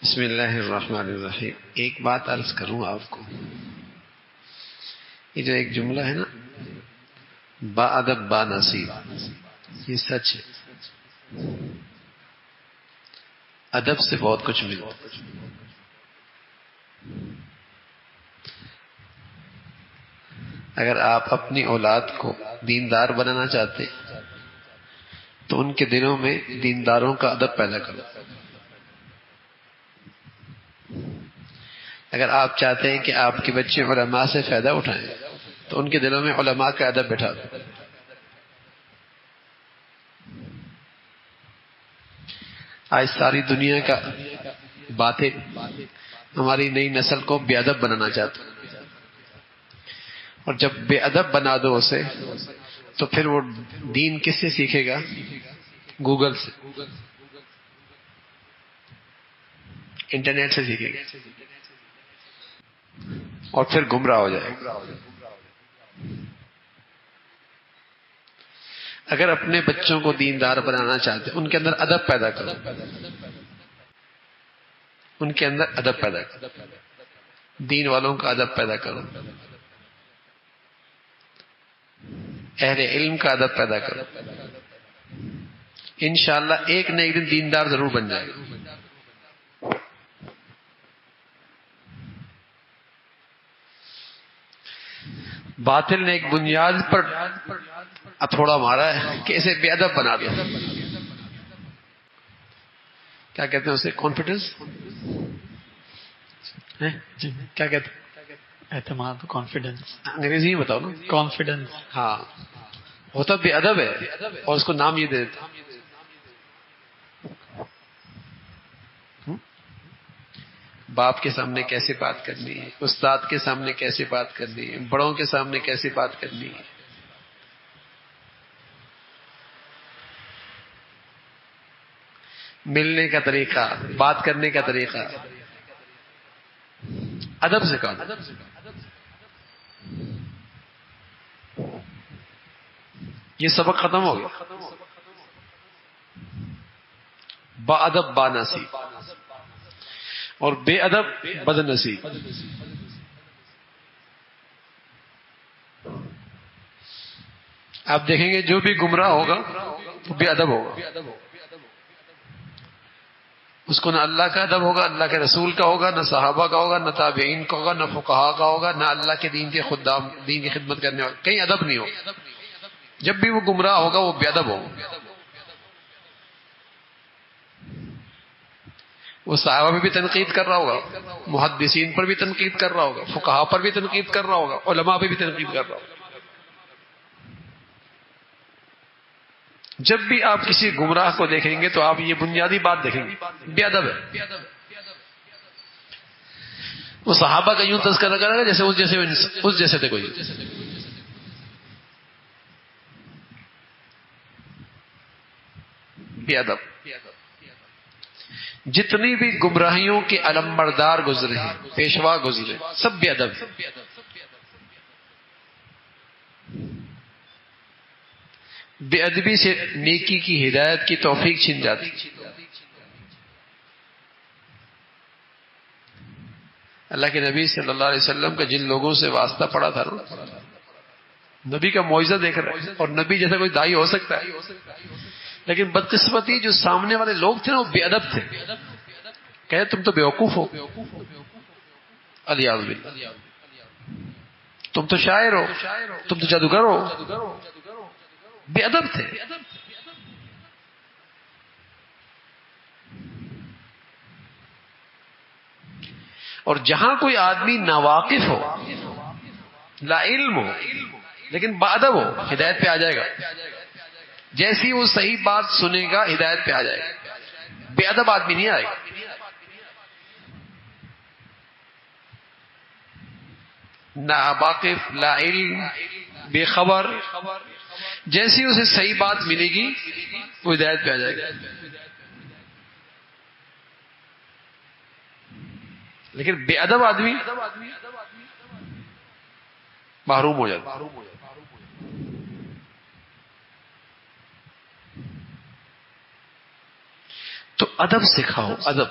بسم اللہ الرحمن الرحیم. ایک بات عرض کروں آپ کو، یہ جو ایک جملہ ہے نا، با ادب با نصیب، یہ سچ ہے. ادب سے بہت کچھ ملتا ہے. اگر آپ اپنی اولاد کو دیندار بنانا چاہتے تو ان کے دلوں میں دینداروں کا ادب پیدا کرو. اگر آپ چاہتے ہیں کہ آپ کے بچے علماء سے فائدہ اٹھائیں تو ان کے دلوں میں علماء کا ادب بٹھا دو. آج ساری دنیا کا باتیں ہماری نئی نسل کو بے ادب بنانا چاہتے ہیں، اور جب بے ادب بنا دو اسے تو پھر وہ دین کس سے سیکھے گا؟ گوگل سے، انٹرنیٹ سے سیکھے گا اور پھر گمراہ ہو جائے گا. اگر اپنے بچوں کو دیندار بنانا چاہتے ان کے اندر ادب پیدا کرو، ان کے اندر ادب پیدا کرو، دین والوں کا ادب پیدا کرو، اہل علم کا ادب پیدا کرو. انشاءاللہ ایک نہ ایک دن دیندار ضرور بن جائے گا. باطل نے ایک بنیاد پر ہتھوڑا مارا ہے کہ اسے بے ادب بنا دیا. کیا کہتے ہیں اسے؟ کانفیڈنس، کیا کہتے ہیں؟ اعتماد، کانفیڈنس. انگریزی میں بتاؤ نا. کانفیڈنس. ہاں، ہوتا بے ادب ہے اور اس کو نام یہ دے دیتا. باپ کے سامنے کیسے بات کرنی ہے، استاد کے سامنے کیسے بات کرنی ہے، بڑوں کے سامنے کیسے بات کرنی ہے. ملنے کا طریقہ، بات کرنے کا طریقہ ادب سے کہا. یہ سبق ختم ہو گیا. با ادب با نصیب اور بے ادب بد نصیب. آپ دیکھیں گے جو بھی گمراہ ہوگا وہ بے ادب ہوگا. اس کو نہ اللہ کا ادب ہوگا، اللہ کے رسول کا ہوگا، نہ صحابہ کا ہوگا، نہ تابعین کا ہوگا، نہ فقہا کا ہوگا، نہ اللہ کے دین کے خدام، دین کی خدمت کرنے والے. کہیں ادب نہیں ہوگا. جب بھی وہ گمراہ ہوگا وہ بے ادب ہوگا. وہ صحابہ پہ بھی تنقید کر رہا ہوگا، محدثین پر بھی تنقید کر رہا ہوگا، فقہا پر بھی تنقید کر رہا ہوگا، علماء پہ بھی تنقید کر رہا ہوگا. جب بھی آپ کسی گمراہ کو دیکھیں گے تو آپ یہ بنیادی بات دیکھیں گے، بے ادب ہے. وہ صحابہ کا یوں تذکرہ کرے گا جیسے اس جیسے تھے کوئی. بے ادب. جتنی بھی گمراہیوں کے علمبردار گزرے ہیں، پیشوا گزرے، سب بے ادب ہیں. بے ادبی سے نیکی کی ہدایت کی توفیق چھن جاتی. اللہ کے نبی صلی اللہ علیہ وسلم کا جن لوگوں سے واسطہ پڑا تھا نا، نبی کا معجزہ دیکھ رہے ہیں، اور نبی جیسا کوئی دائی ہو سکتا ہے، لیکن بدقسمتی جو سامنے والے لوگ تھے نا وہ بے ادب تھے. کہے تم تو بیوقوف ہو، الیاذ باللہ، تم تو شاعر ہو، تم تو جادوگر ہو. بے ادب تھے. اور جہاں کوئی آدمی ناواقف ہو، لا علم ہو، لیکن با ادب ہو، ہدایت پہ آ جائے گا. جیسی وہ صحیح بات سنے گا ہدایت پہ آ جائے گا. بے ادب آدمی نہیں آئے گا. ناواقف، لا علم، بے خبر، جیسی اسے صحیح بات ملے گی وہ ہدایت پہ آ جائے گا. لیکن بے ادب آدمی محروم ہو جاتا. تو ادب سکھاؤ، ادب.